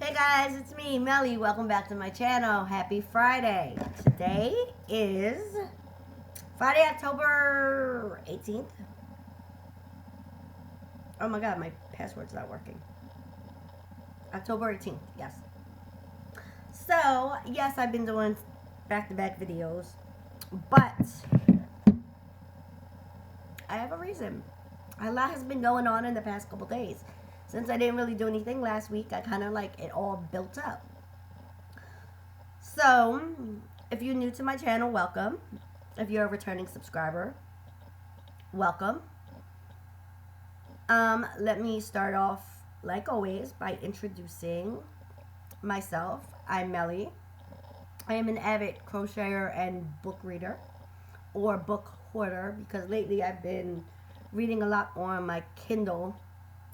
Hey guys, it's me, Melly. Welcome back to my channel. Happy Friday. Today is Friday, October 18th. Oh my god, my password's not working. October 18th, yes. So, yes, I've been doing back-to-back videos, but I have a reason. A lot has been going on in the past couple days. Since I didn't really do anything last week, I kind of like it all built up. So, if you're new to my channel, welcome. If you're a returning subscriber, welcome. Let me start off, like always, by introducing myself. I'm Melly. I am an avid crocheter and book reader, or book hoarder, because lately I've been reading a lot more on my Kindle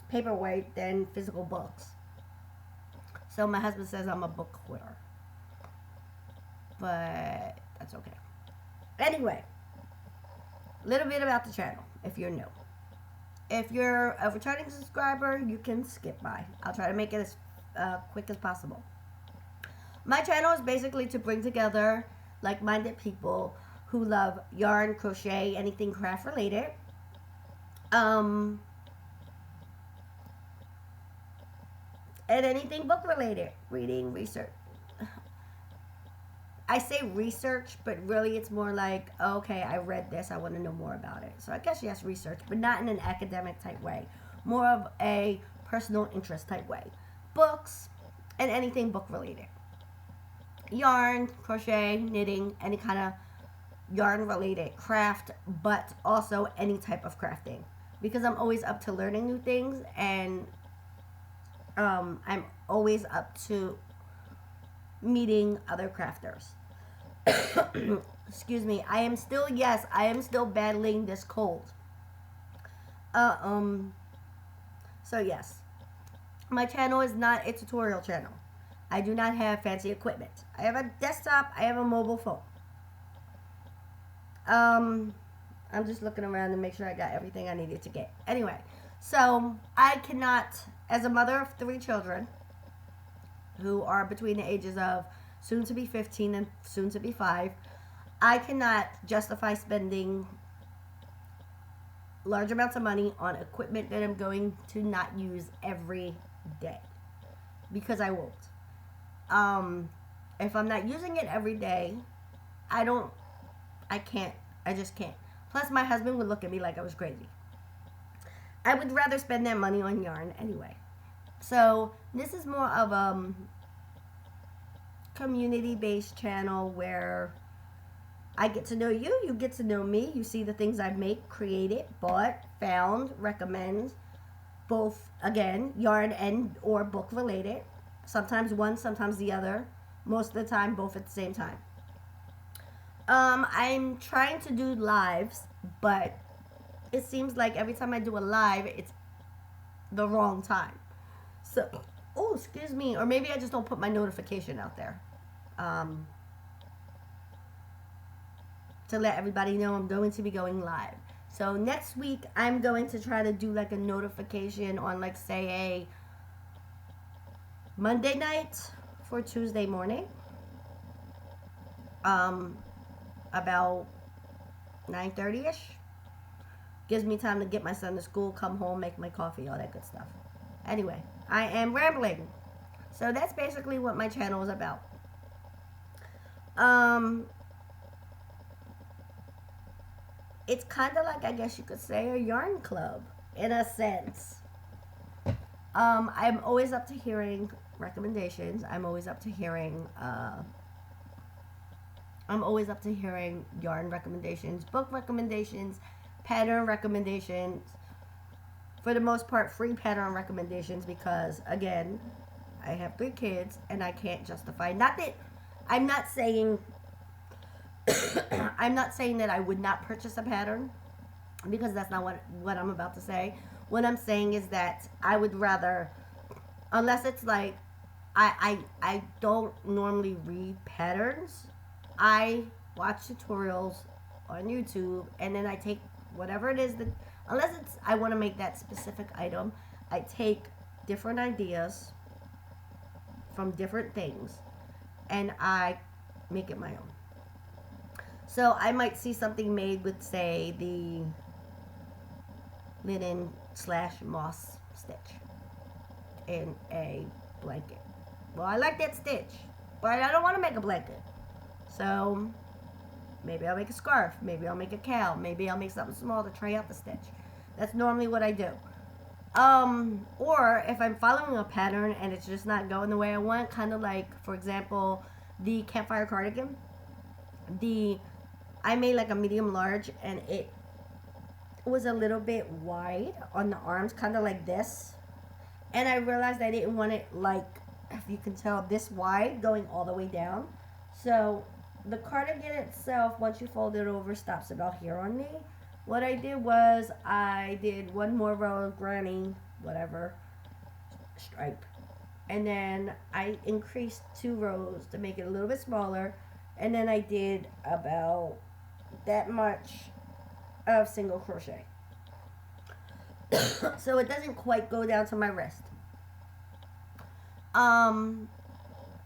paperweight than physical books. So my husband says I'm a book hoarder, but that's okay. Anyway, a little bit about the channel if you're new. If you're a returning subscriber, you can skip by. I'll try to make it as quick as possible. My channel is basically to bring together like-minded people who love yarn, crochet, anything craft related. And anything book related, reading, research. I say research, but really it's more like, okay, I read this, I want to know more about it. So I guess yes, research, but not in an academic type way. More of a personal interest type way. Books and anything book related. Yarn, crochet, knitting, any kind of yarn related craft, but also any type of crafting. Because I'm always up to learning new things, and I'm always up to meeting other crafters. Excuse me. I am still battling this cold. So yes, my channel is not a tutorial channel. I do not have fancy equipment. I have a desktop. I have a mobile phone. I'm just looking around to make sure I got everything I needed to get. Anyway, so I cannot, as a mother of 3 children who are between the ages of soon to be 15 and soon to be 5, I cannot justify spending large amounts of money on equipment that I'm going to not use every day, because I won't. If I'm not using it every day, I just can't. Plus, my husband would look at me like I was crazy. I would rather spend that money on yarn anyway. So, this is more of a community-based channel where I get to know you, you get to know me, you see the things I make, created, bought, found, recommend, both, again, yarn and or book related. Sometimes one, sometimes the other. Most of the time, both at the same time. I'm trying to do lives, but it seems like every time I do a live, it's the wrong time. So, oh, excuse me, or maybe I just don't put my notification out there to let everybody know I'm going to be going live. So next week, I'm going to try to do like a notification on, like, say, a Monday night for Tuesday morning. About 9:30ish. Gives me time to get my son to school, come home, make my coffee, all that good stuff. Anyway, I am rambling. So that's basically what my channel is about. It's kind of like, I guess you could say, a yarn club, in a sense. I'm always up to hearing recommendations. I'm always up to hearing yarn recommendations, book recommendations, pattern recommendations. For the most part, free pattern recommendations, because, again, I have 3 kids and I can't justify. Not that I'm not saying I'm not saying that I would not purchase a pattern, because that's not what I'm about to say. What I'm saying is that I would rather, unless it's like I don't normally read patterns. I watch tutorials on YouTube, and then I take whatever it is that, unless it's I want to make that specific item, I take different ideas from different things, and I make it my own. So I might see something made with, say, the linen / moss stitch in a blanket. Well, I like that stitch, but I don't want to make a blanket. So maybe I'll make a scarf. Maybe I'll make a cowl. Maybe I'll make something small to try out the stitch. That's normally what I do. Or if I'm following a pattern and it's just not going the way I want, kind of like, for example, the campfire cardigan. I made like a medium large, and it was a little bit wide on the arms, kind of like this. And I realized I didn't want it, like, if you can tell, this wide going all the way down. So the cardigan itself, once you fold it over, stops about here on me. What I did was I did one more row of granny, whatever, stripe. And then I increased 2 rows to make it a little bit smaller. And then I did about that much of single crochet. So it doesn't quite go down to my wrist. And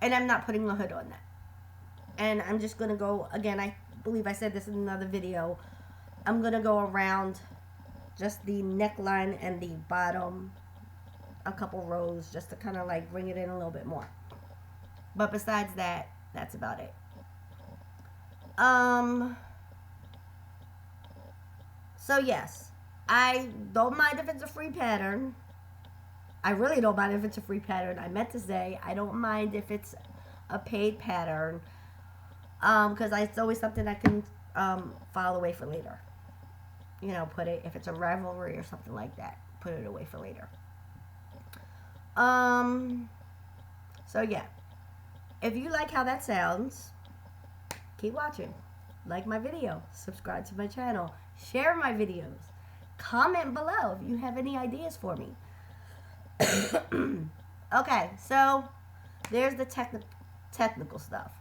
I'm not putting a hood on that. And I'm just going to go, again, I believe I said this in another video, I'm going to go around just the neckline and the bottom a couple rows just to kind of like bring it in a little bit more. But besides that, that's about it. So yes, I don't mind if it's a free pattern. I really don't mind if it's a free pattern. I meant to say I don't mind if it's a paid pattern, because it's always something I can file away for later. You know, put it, if it's a rivalry or something like that, put it away for later. So yeah, if you like how that sounds, keep watching. Like my video, subscribe to my channel, share my videos, comment below if you have any ideas for me. Okay, so there's the technical stuff.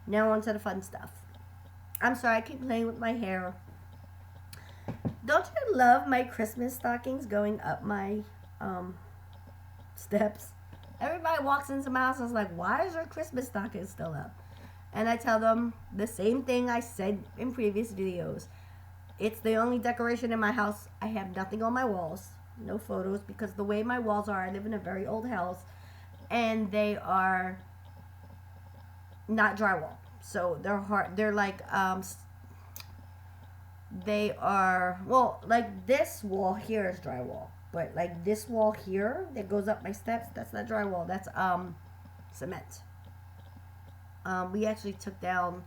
Now on to the fun stuff. I'm sorry, I keep playing with my hair. Don't you love my Christmas stockings going up my steps? Everybody walks into my house and is like, why is your Christmas stocking still up? And I tell them the same thing I said in previous videos. It's the only decoration in my house. I have nothing on my walls. No photos, because the way my walls are, I live in a very old house, and they are not drywall. So they're hard. They're like, they are, well, like this wall here is drywall. But like this wall here that goes up my steps, that's not drywall. That's cement. We actually took down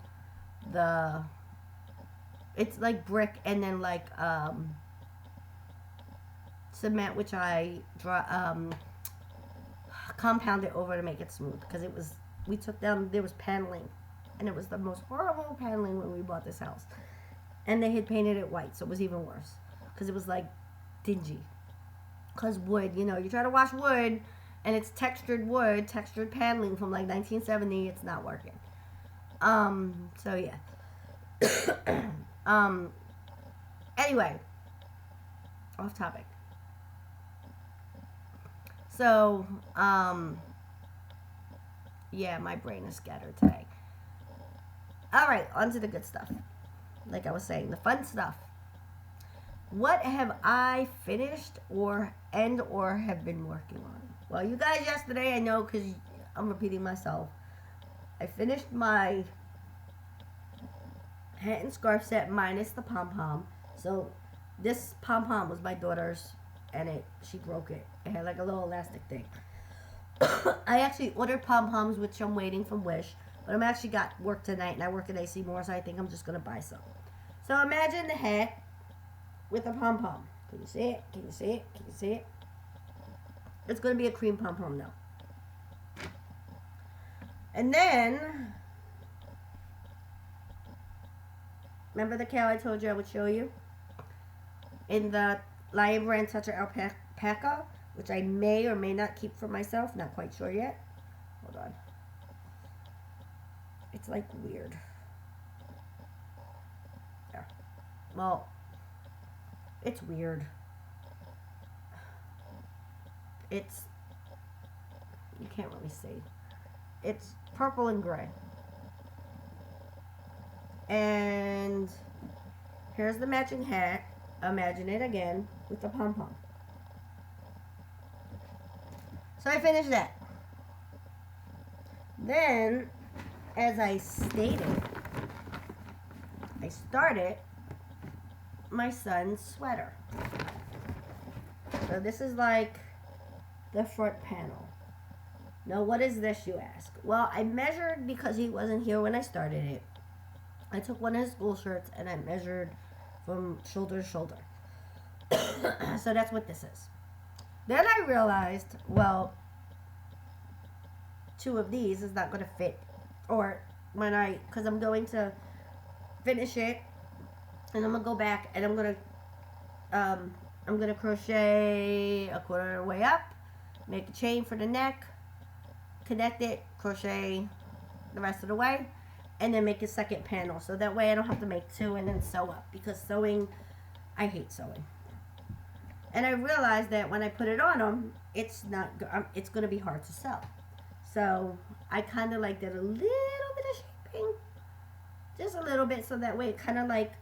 it's like brick and then like cement, which I compounded over to make it smooth, because we took down, there was paneling, and it was the most horrible paneling when we bought this house, and they had painted it white, so it was even worse, because it was like dingy, because wood, you know, you try to wash wood and it's textured wood, textured paneling from like 1970, it's not working. So yeah. Anyway, off topic. So, yeah, my brain is scattered today. Alright, on to the good stuff. Like I was saying, the fun stuff. What have I finished or have been working on? Well, you guys yesterday, I know because I'm repeating myself, I finished my hat and scarf set minus the pom-pom. So this pom-pom was my daughter's, and she broke it. It had like a little elastic thing. I actually ordered pom-poms, which I'm waiting from Wish, but I'm actually got work tonight, and I work at AC Moore, so I think I'm just going to buy some. So imagine the hat with a pom-pom. Can you see it? Can you see it? Can you see it? It's going to be a cream pom-pom now. And then, remember the cow I told you I would show you? In the Lion Brand Toucher Alpaca, which I may or may not keep for myself. Not quite sure yet. Hold on. It's like weird. Yeah. Well, it's weird. You can't really see. It's purple and gray. And here's the matching hat. Imagine it again with the pom-pom. So I finished that. Then, as I stated, I started my son's sweater. So this is like the front panel. Now, what is this, you ask? Well, I measured because he wasn't here when I started it. I took one of his school shirts and I measured from shoulder to shoulder. So that's what this is. Then I realized, well, two of these is not going to fit. Or because I'm going to finish it and I'm going to go back and I'm going to crochet a quarter of the way up, make a chain for the neck, connect it, crochet the rest of the way, and then make a second panel. So that way I don't have to make two and then sew up, because sewing, I hate sewing. And I realized that when I put it on them, it's going to be hard to sew. So I kind of like did a little bit of shaping, just a little bit, so that way it kind of like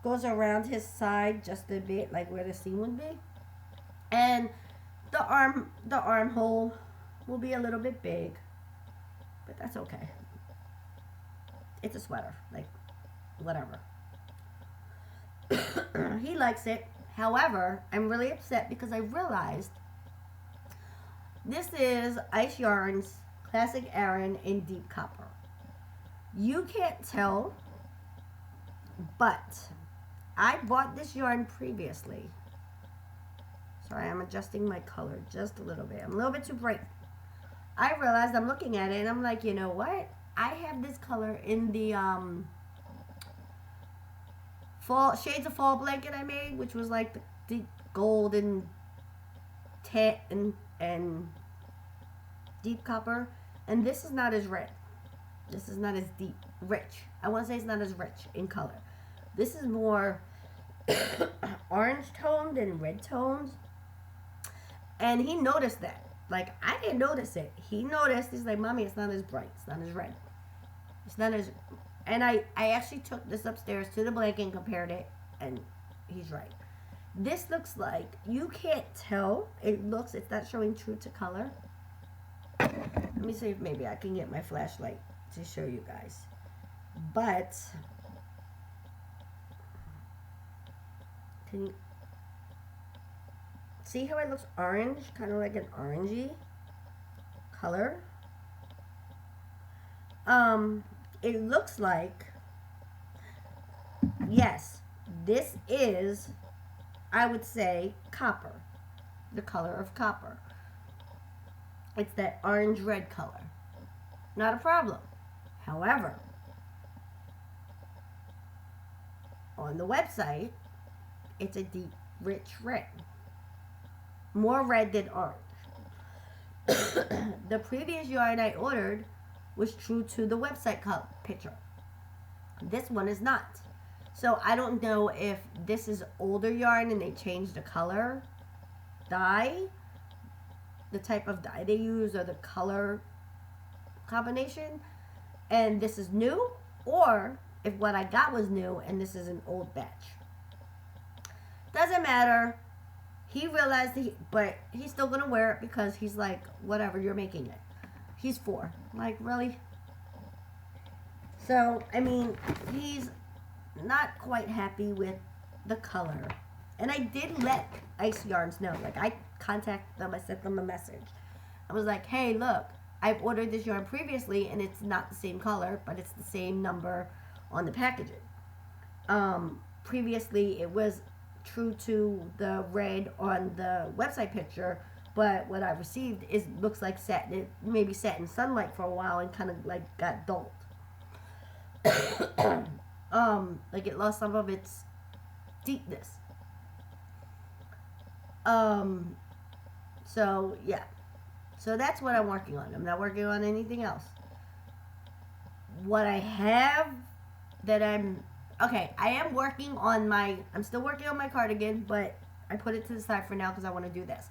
goes around his side just a bit, like where the seam would be. And the armhole will be a little bit big, but that's okay. It's a sweater, like whatever. He likes it. However, I'm really upset because I realized this is Ice Yarns Classic Aran in deep copper. You can't tell, but I bought this yarn previously. Sorry, I'm adjusting my color just a little bit. I'm a little bit too bright. I realized, I'm looking at it and I'm like, you know what? I have this color in the fall Shades of Fall blanket I made, which was like the deep gold and tan and deep copper. And this is not as red. This is not as deep, rich. I want to say it's not as rich in color. This is more orange toned and red toned. And he noticed that. Like, I didn't notice it. He noticed. He's like, Mommy, it's not as bright. It's not as red. It's not as... And I actually took this upstairs to the blanket and compared it. And he's right. This looks like... You can't tell. It's not showing true to color. Let me see if maybe I can get my flashlight to show you guys. But... Can you... See how it looks orange? Kind of like an orangey color. It looks like, yes, this is, I would say, copper. The color of copper. It's that orange-red color. Not a problem. However, on the website, it's a deep, rich red. More red than orange. The previous yarn I ordered was true to the website picture. This one is not. So I don't know if this is older yarn and they changed the color, dye, the type of dye they use, or the color combination, and this is new, or if what I got was new and this is an old batch. Doesn't matter. He realized but he's still gonna wear it because he's like, whatever, you're making it. He's 4. Like, really? So, I mean, he's not quite happy with the color. And I did let Ice Yarns know. Like, I contacted them. I sent them a message. I was like, hey, look, I've ordered this yarn previously, and it's not the same color, but it's the same number on the packaging. Previously, it was true to the red on the website picture, but what I received looks like satin. It maybe sat in sunlight for a while and kind of like got dulled. Like it lost some of its deepness. So yeah. So that's what I'm working on. I'm not working on anything else. What I have that I am working on I'm still working on my cardigan, but I put it to the side for now because I want to do this.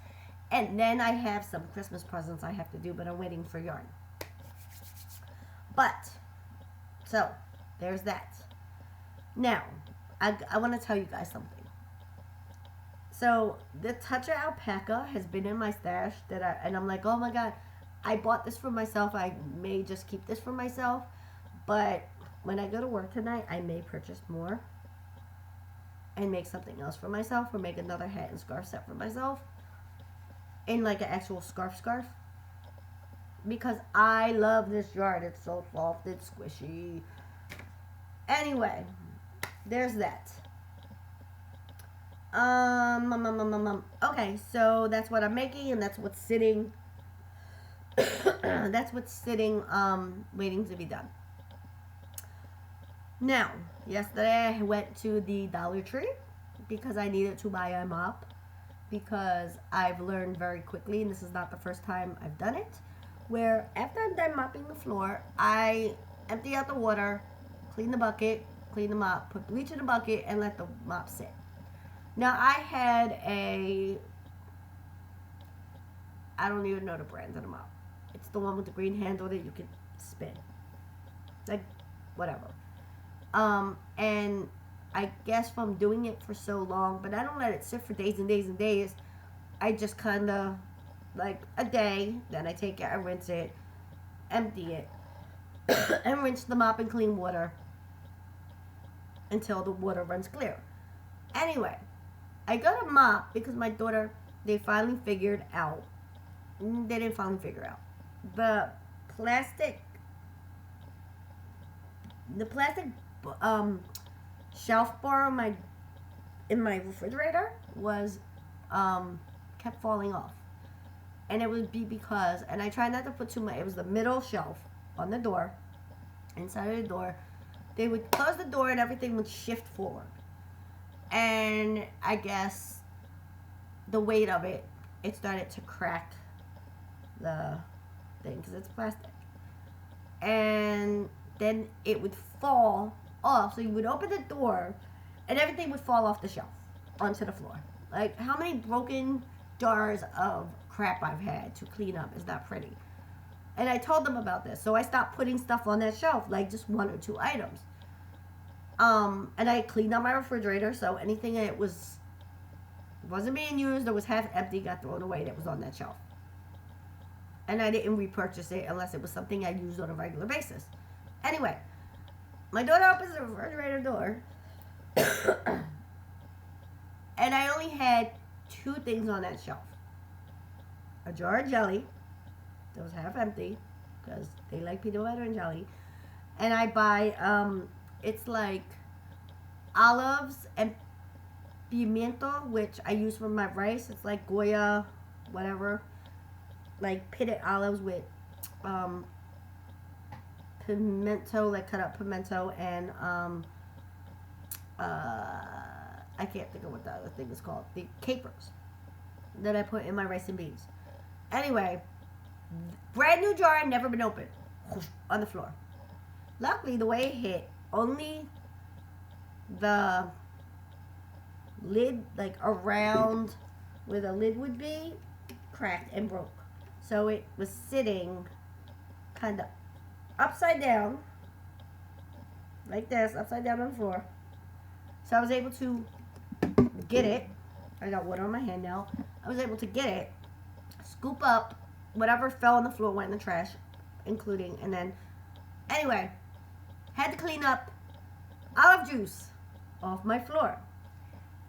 And then I have some Christmas presents I have to do, but I'm waiting for yarn. But, so, there's that. Now, I want to tell you guys something. So, the Touch of Alpaca has been in my stash and I'm like, oh my god, I bought this for myself. I may just keep this for myself. But when I go to work tonight, I may purchase more and make something else for myself, or make another hat and scarf set for myself in like an actual scarf, because I love this yarn. It's so soft, it's squishy. Anyway, there's that. Okay, so that's what I'm making, and that's what's sitting. That's what's sitting, waiting to be done. Now, yesterday I went to the Dollar Tree because I needed to buy a mop, because I've learned very quickly, and this is not the first time I've done it, where after I'm done mopping the floor, I empty out the water, clean the bucket, clean the mop, put bleach in the bucket, and let the mop sit. Now, I had I don't even know the brand of the mop. It's the one with the green handle that you can spin. Like, whatever. And I guess from doing it for so long, but I don't let it sit for days and days and days. I just kind of, like, a day, then I take it, I rinse it, empty it, and rinse the mop in clean water until the water runs clear. Anyway, I got a mop because my daughter, they finally figured out, they didn't finally figure out, the plastic shelf bar in my refrigerator was kept falling off, and it would be because, and I tried not to put too much, it was the middle shelf on the door, inside of the door. They would close the door and everything would shift forward, and I guess the weight of it started to crack the thing because it's plastic, and then it would fall off. So you would open the door and everything would fall off the shelf onto the floor. Like, how many broken jars of crap I've had to clean up is not pretty. And I told them about this, so I stopped putting stuff on that shelf, like just 1 or 2 items. And I cleaned out my refrigerator, so anything that wasn't being used or was half empty got thrown away that was on that shelf. And I didn't repurchase it unless it was something I used on a regular basis. Anyway, my daughter opens the refrigerator door, and I only had 2 things on that shelf. A jar of jelly that was half empty, because they like peanut butter and jelly. And I buy, it's like olives and pimiento, which I use for my rice. It's like Goya, whatever. Like pitted olives with pimento, like cut up pimento, and I can't think of what the other thing is called. The capers that I put in my rice and beans. Anyway, brand new jar, never been opened, on the floor. Luckily, the way it hit, only the lid, like around where the lid would be, cracked and broke. So it was sitting kind of upside down, like this, upside down on the floor. So I was able to get it. I got water on my hand now. I was able to get it, scoop up whatever fell on the floor, went in the trash, including, and then, anyway, had to clean up olive juice off my floor.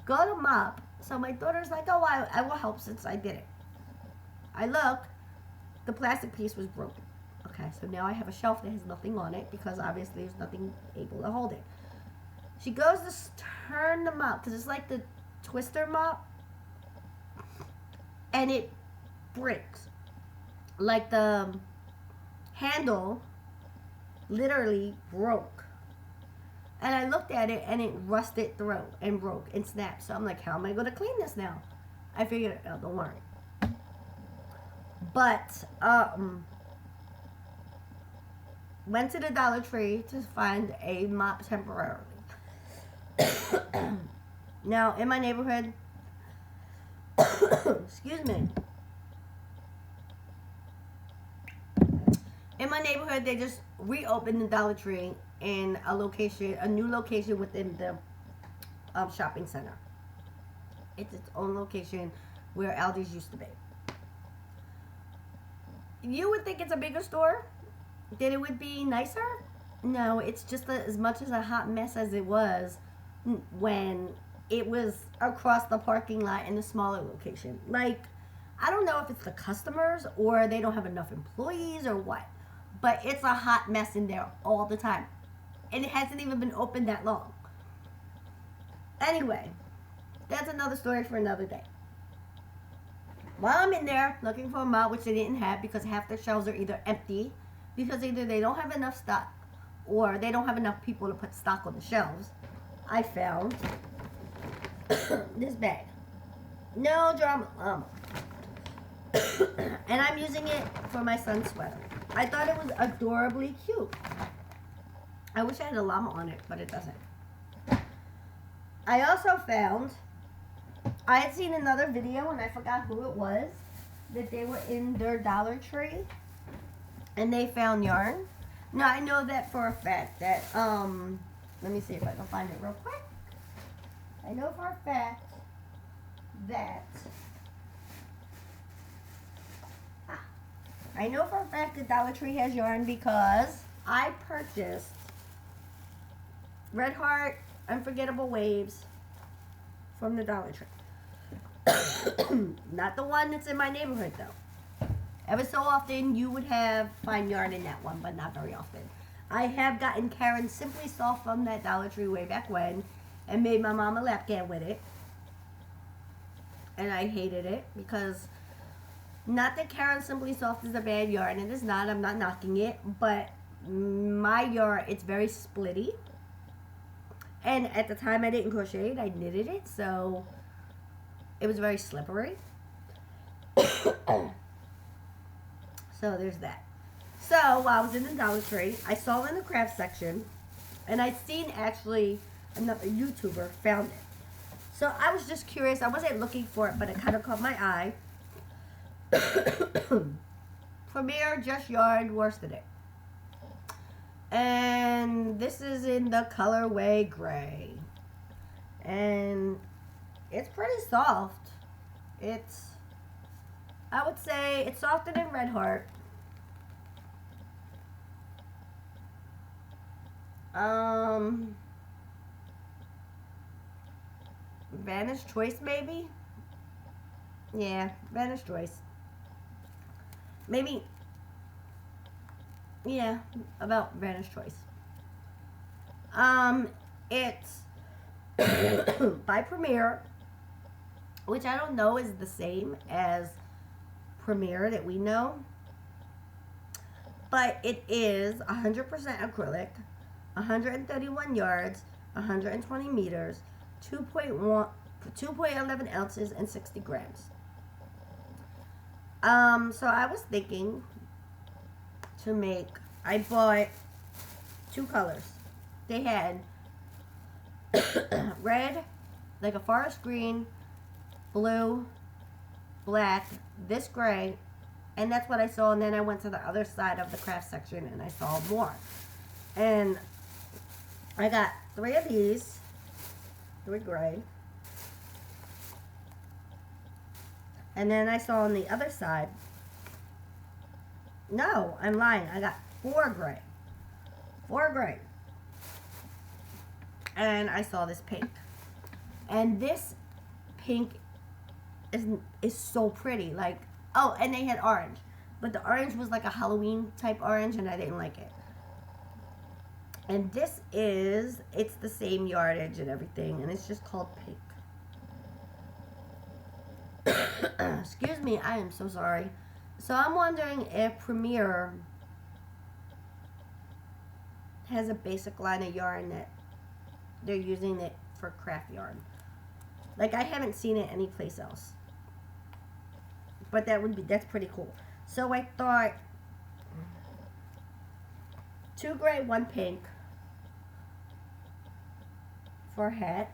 Go to mop. So my daughter's like, oh, I will help since I did it. I look, the plastic piece was broken. Okay, so now I have a shelf that has nothing on it because obviously there's nothing able to hold it. She goes to turn the mop, because it's like the twister mop, and it breaks. Like the handle literally broke. And I looked at it and it rusted through and broke and snapped. So I'm like, how am I going to clean this now? I figured, oh, don't worry. But, went to the Dollar Tree to find a mop temporarily. Now, in my neighborhood, excuse me, In my neighborhood, they just reopened the Dollar Tree in a new location within the shopping center. It's its own location where Aldi's used to be. You would think it's a bigger store, that it would be nicer. No, it's just as much as a hot mess as it was when it was across the parking lot in the smaller location. Like, I don't know if it's the customers or they don't have enough employees or what, but it's a hot mess in there all the time. And it hasn't even been open that long. Anyway, that's another story for another day. While I'm in there looking for a mop, which they didn't have because half their shelves are either empty, because either they don't have enough stock or they don't have enough people to put stock on the shelves, I found this bag. No drama. And I'm using it for my son's sweater. I thought it was adorably cute. I wish I had a llama on it, but it doesn't. I also found, I had seen another video and I forgot who it was, that they were in their Dollar Tree and they found yarn. Now I know that for a fact that, let me see if I can find it real quick. I know for a fact that, Dollar Tree has yarn because I purchased Red Heart Unforgettable Waves from the Dollar Tree. Not the one that's in my neighborhood though. Ever so often you would find yarn in that one, but not very often. I have gotten Karen Simply Soft from that Dollar Tree way back when and made my mom a lap can with it. And I hated it because, not that Karen Simply Soft is a bad yarn, it is not, I'm not knocking it, but my yarn, it's very splitty. And at the time I didn't crochet it, I knitted it, so it was very slippery. So there's that. So while I was in the Dollar Tree, I saw it in the craft section, and I'd seen actually another YouTuber found it. So I was just curious. I wasn't looking for it, but it kind of caught my eye. Premier Just Yarn Worsted it. And this is in the colorway gray. And it's pretty soft. I would say it's softer than Red Heart. Vanish Choice maybe? Yeah, Vanish Choice. Maybe, yeah, about Vanish Choice. It's by Premier, which I don't know is the same as Premier that we know, but it is 100% acrylic, 131 yards, 120 meters, 2.11 ounces, and 60 grams. So I was thinking to make, I bought two colors. They had red, like a forest green, blue, black, this gray, and that's what I saw. And then I went to the other side of the craft section and I saw more. And I got 3 of these, 3 gray. And then I saw on the other side, no, I'm lying, I got 4 gray. 4 gray. And I saw this pink. And this pink is so pretty. Like, oh, and they had orange. But the orange was like a Halloween type orange and I didn't like it. And this it's the same yardage and everything, and it's just called pink. Excuse me, I am so sorry. So I'm wondering if Premier has a basic line of yarn that they're using it for craft yarn. Like, I haven't seen it anyplace else. But that's pretty cool. So I thought 2 gray, 1 pink for a hat.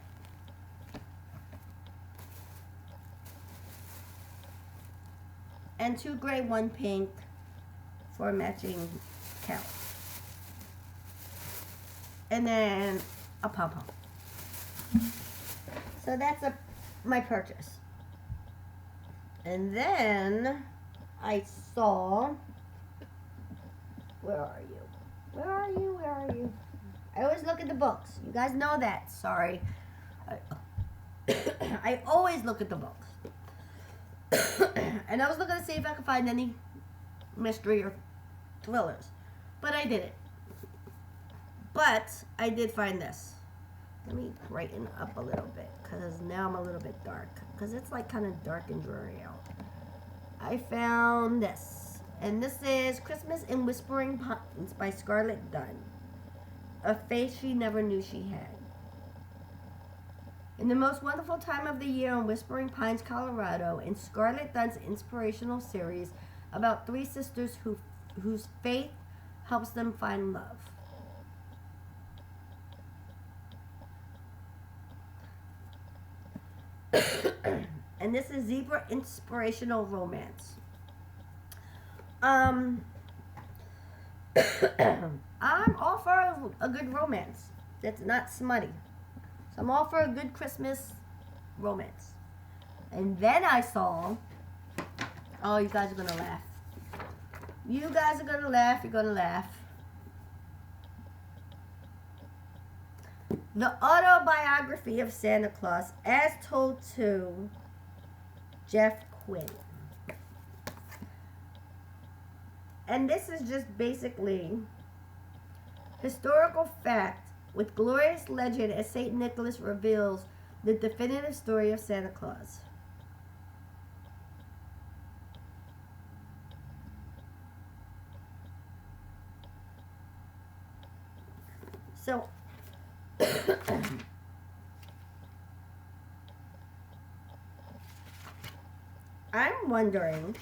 And 2 gray, 1 pink for a matching cowl. And then a pom-pom. So that's my purchase. And then I saw, where are you? Where are you? Where are you? I always look at the books. You guys know that. Sorry. I always look at the books. And I was looking to see if I could find any mystery or thrillers. But I didn't. But I did find this. Let me brighten up a little bit, because now I'm a little bit dark. Because it's like kind of dark and dreary out. I found this. And this is Christmas in Whispering Pines by Scarlett Dunn. A face she never knew she had. In the most wonderful time of the year in Whispering Pines, Colorado, in Scarlett Dunn's inspirational series about three sisters whose faith helps them find love. And this is Zebra Inspirational Romance. I'm all for a good romance that's not smutty. So I'm all for a good Christmas romance. And then I saw, oh, you guys are gonna laugh. You guys are gonna laugh, you're gonna laugh. The autobiography of Santa Claus as told to Jeff Quinn. And this is just basically historical fact with glorious legend as St. Nicholas reveals the definitive story of Santa Claus. So, I'm wondering,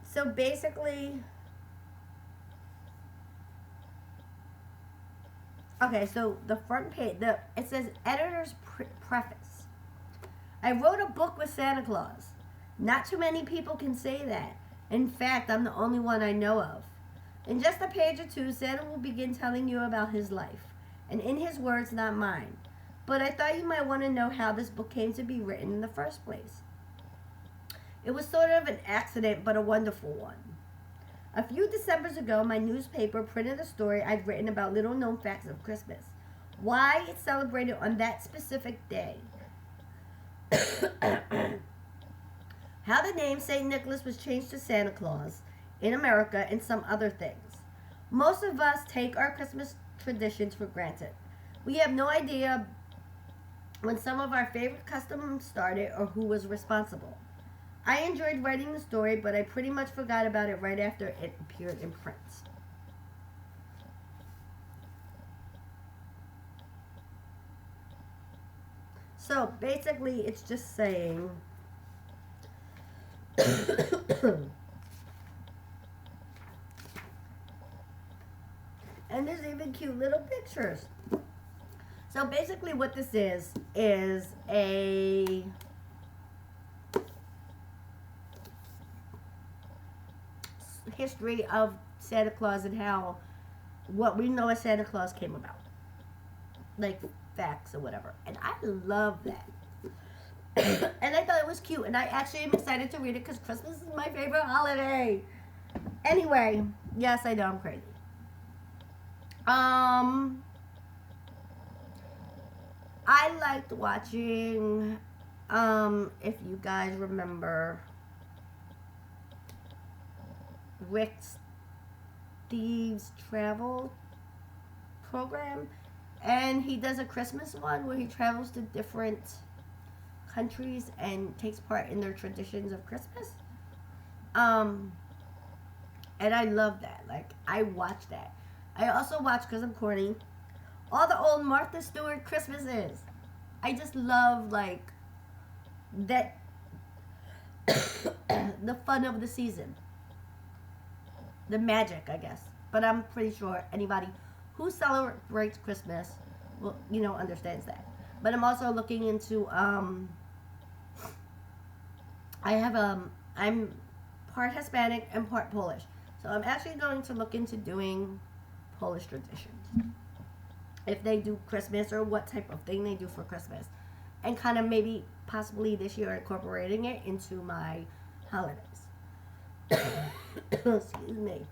so basically, okay, so the front page, it says editor's preface. I wrote a book with Santa Claus. Not too many people can say that. In fact, I'm the only one I know of. In just a page or two, Santa will begin telling you about his life, and in his words, not mine. But I thought you might want to know how this book came to be written in the first place. It was sort of an accident, but a wonderful one. A few Decembers ago, my newspaper printed a story I'd written about little-known facts of Christmas. Why it's celebrated on that specific day. How the name St. Nicholas was changed to Santa Claus in America, and some other things. Most of us take our Christmas traditions for granted. We have no idea when some of our favorite customs started or who was responsible. I enjoyed writing the story, but I pretty much forgot about it right after it appeared in print. So basically, it's just saying and there's even cute little pictures. So basically what this is a history of Santa Claus and how what we know as Santa Claus came about. Like facts or whatever. And I love that. And I thought it was cute. And I actually am excited to read it because Christmas is my favorite holiday. Anyway, yes, I know I'm crazy. I liked watching, if you guys remember, Rick Steves' travel program, and he does a Christmas one where he travels to different countries and takes part in their traditions of Christmas. And I love that. Like, I watch that. I also watch, because I'm corny, all the old Martha Stewart Christmases. I just love, like, that, the fun of the season. The magic, I guess. But I'm pretty sure anybody who celebrates Christmas, well, understands that. But I'm also looking into, I'm part Hispanic and part Polish. So I'm actually going to look into doing Polish traditions. If they do Christmas or what type of thing they do for Christmas. And kind of maybe possibly this year incorporating it into my holidays. Excuse me.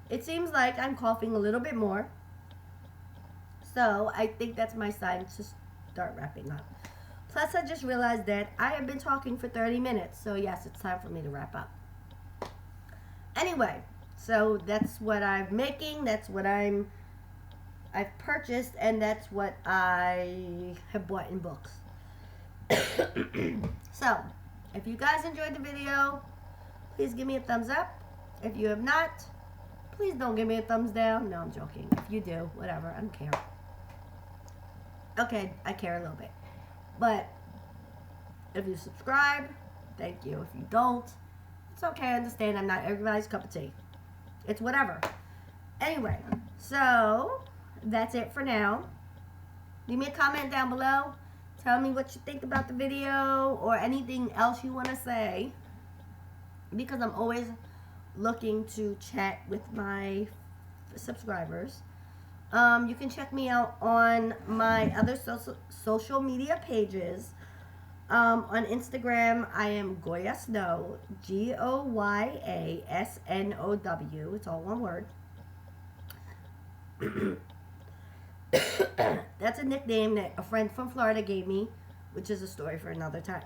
It seems like I'm coughing a little bit more. So I think that's my sign to start wrapping up. Plus I just realized that I have been talking for 30 minutes. So yes, it's time for me to wrap up. Anyway, so that's what I'm making. That's what I've purchased, and that's what I have bought in books. So, if you guys enjoyed the video, please give me a thumbs up. If you have not, please don't give me a thumbs down. No, I'm joking. If you do, whatever, I don't care. Okay, I care a little bit. But, if you subscribe, thank you. If you don't, it's okay, I understand. I'm not everybody's cup of tea. It's whatever. Anyway, so that's it for now. Leave me a comment down below. Tell me what you think about the video or anything else you want to say. Because I'm always looking to chat with my subscribers. You can check me out on my other social media pages. On Instagram, I am Goya Snow, GoyaSnow. It's all one word. That's a nickname that a friend from Florida gave me, which is a story for another time.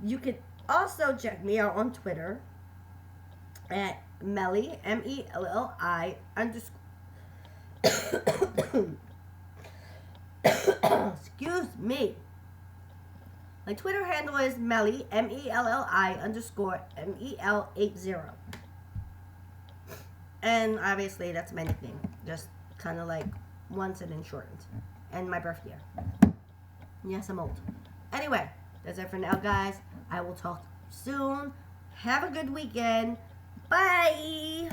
You can also check me out on Twitter at Melly, MELLI Excuse me. My Twitter handle is Melly, MELLI_MEL80. And obviously that's my nickname. Just kind of like once and then shortened. And my birth year. Yes, I'm old. Anyway, that's it for now, guys. I will talk soon. Have a good weekend. Bye!